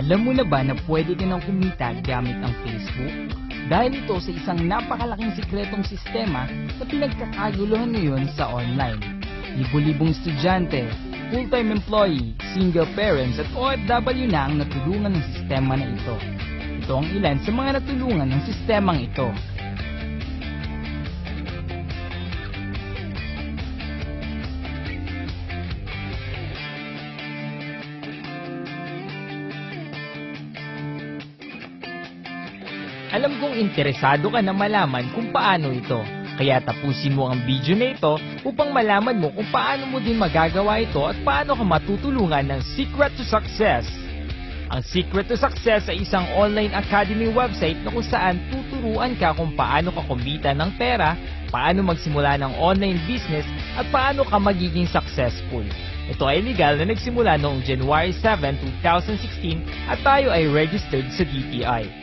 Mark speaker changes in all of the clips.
Speaker 1: Alam mo na ba na pwede ka nang kumita gamit ang Facebook? Dahil ito sa isang napakalaking sikretong sistema na pinagkakaguluhan ngayon sa online. Libo-libong estudyante, full-time employee, single parents at OFW na ang natulungan ng sistema na ito. Ito ang ilan sa mga natulungan ng sistemang ito. Alam kong interesado ka na malaman kung paano ito, kaya tapusin mo ang video na ito upang malaman mo kung paano mo din magagawa ito at paano ka matutulungan ng Secret to Success. Ang Secret to Success ay isang online academy website na kung saan tuturuan ka kung paano ka kumita ng pera, paano magsimula ng online business at paano ka magiging successful. Ito ay legal na nagsimula noong January 7, 2016 at tayo ay registered sa DTI.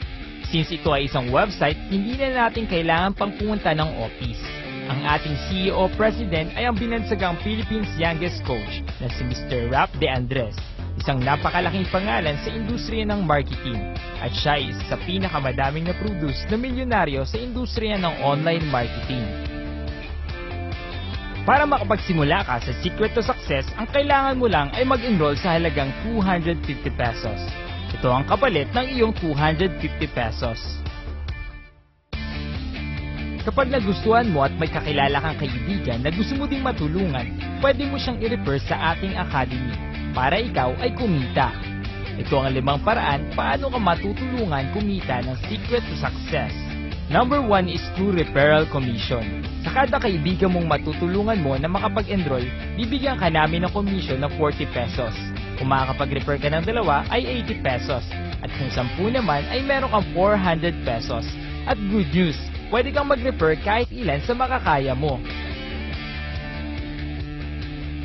Speaker 1: Since ito ay isang website, hindi na natin kailangan pang pumunta ng office. Ang ating CEO President ay ang binansagang Philippines' youngest coach na si Mr. Rap De Andres, isang napakalaking pangalan sa industriya ng marketing. At siya ay isa sa pinakamadaming na-produce na milyonaryo sa industriya ng online marketing. Para makapagsimula ka sa Secret to Success, ang kailangan mo lang ay mag-enroll sa halagang 250 pesos. Ito ang kapalit ng iyong 250 pesos. Kapag nagustuhan mo at may kakilala kang kaibigan na gusto mo ding matulungan, pwede mo siyang i-refer sa ating academy para ikaw ay kumita. Ito ang 5 paraan paano ka matutulungan kumita ng Secret to Success. Number 1 is through referral commission. Sa kada kaibigan mong matutulungan mo na makapag-enroll, bibigyan ka namin ng commission na 40 pesos. Kung makakapag-refer ka ng 2 ay 80 pesos. At kung 10 naman ay meron kang 400 pesos. At good news, pwede kang mag-refer kahit ilan sa makakaya mo.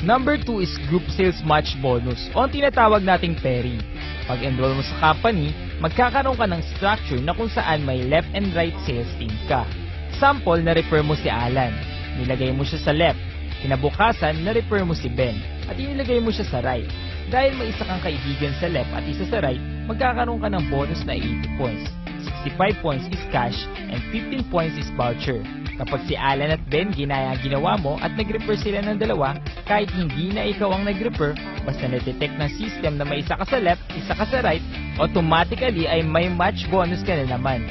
Speaker 1: Number 2 is group sales match bonus o ang tinatawag nating pairing. Pag-enroll mo sa company, magkakaroon ka ng structure na kung saan may left and right sales team ka. Sample, na-refer mo si Alan. Nilagay mo siya sa left. Kinabukasan, na-refer mo si Ben. At inilagay mo siya sa right. Dahil may isa kang kaibigan sa left at isa sa right, magkakaroon ka ng bonus na 80 points. 65 points is cash and 15 points is voucher. Kapag si Alan at Ben ginaya ang ginawa mo at nag-refer sila ng 2, kahit hindi na ikaw ang nag-refer, basta na-detect ng system na may isa ka sa left, isa ka sa right, automatically ay may match bonus ka na naman.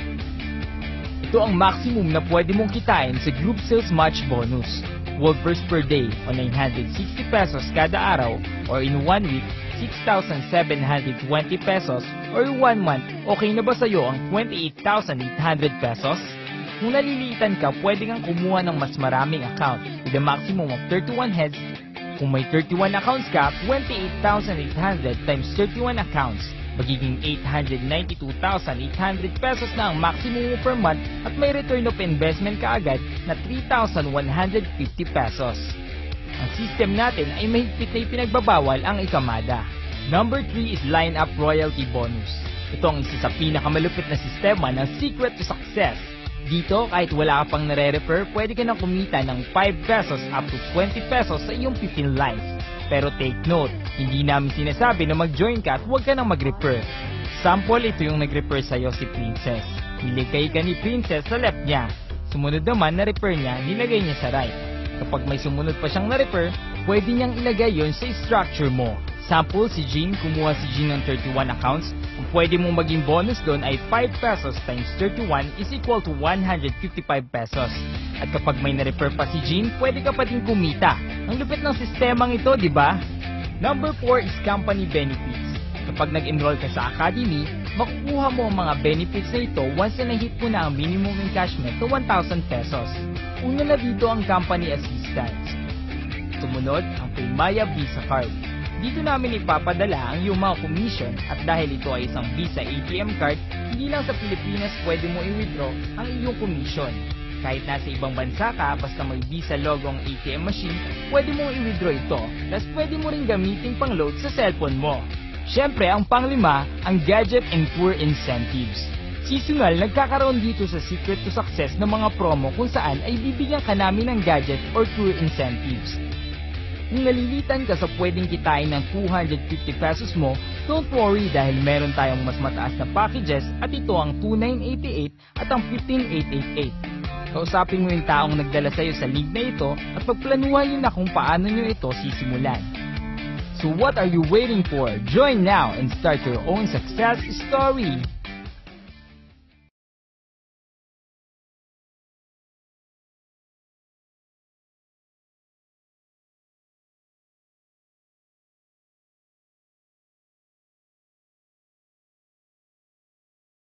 Speaker 1: Ito ang maximum na pwede mong kitain sa group sales match bonus. Wolvers per day o 960 pesos kada araw, or in 1 week, 6,720 pesos, or 1 month, okay na ba sa'yo ang 28,800 pesos? Kung naliliitan ka, pwede kang kumuha ng mas maraming account with a maximum of 31 heads. Kung may 31 accounts ka, 28,800 times 31 accounts, magiging 892,800 pesos na ang maximum mo per month at may return of investment ka agad na 3,150 pesos. Ang system natin ay mahigpit na ipinagbabawal ang ikamada. Number 3 is line-up royalty bonus. Ito ang isa sa pinakamalupit na sistema ng Secret to Success. Dito, kahit wala ka pang nare-refer, pwede ka nang kumita ng 5 pesos up to 20 pesos sa iyong 15 lines. Pero take note, hindi namin sinasabi na mag-join ka at huwag ka nang mag-refer. Sample, ito yung nag-refer sa'yo si Princess. Niligay ka ni Princess sa left niya. Sumunod naman na refer niya, nilagay niya sa right. Kapag may sumunod pa siyang na-refer, pwede niyang ilagay yon sa structure mo. Sample, si Jean, kumuha si Jean ng 31 accounts. Kung pwede mong maging bonus doon ay 5 pesos times 31 is equal to 155 pesos. At kapag may na-refer pa si Jean, pwede ka pa din kumita. Ang lupit ng sistemang ito, di ba? Number 4 is company benefits. Kapag nag-enroll ka sa academy, makukuha mo ang mga benefits na ito once na nahit mo na ang minimum encashment to 1,000 pesos. Una na dito ang company assistance. Sumunod, ang Paymaya Visa Card. Dito namin ipapadala ang iyong mga commission at dahil ito ay isang Visa ATM card, hindi lang sa Pilipinas pwede mo i-withdraw ang iyong commission. Kahit nasa ibang bansa ka, basta may Visa logo ang ATM machine, pwede mo i-withdraw ito, plus pwede mo rin gamitin pang-load sa cellphone mo. Siyempre, ang pang-5, ang Gadget and Tour Incentives. Seasonal, nagkakaroon dito sa Secret to Success ng mga promo kung saan ay bibigyan ka namin ng gadget or tour incentives. Kung nalilitan ka sa pwedeng kitain ng 250 pesos mo, Don't worry dahil meron tayong mas mataas na packages at ito ang 2,988 at ang 15,888. Kausapin mo yung taong nagdala sa'yo sa link na ito at pagplanuhan nyo na kung paano nyo ito sisimulan. So what are you waiting for? Join now and start your own success story!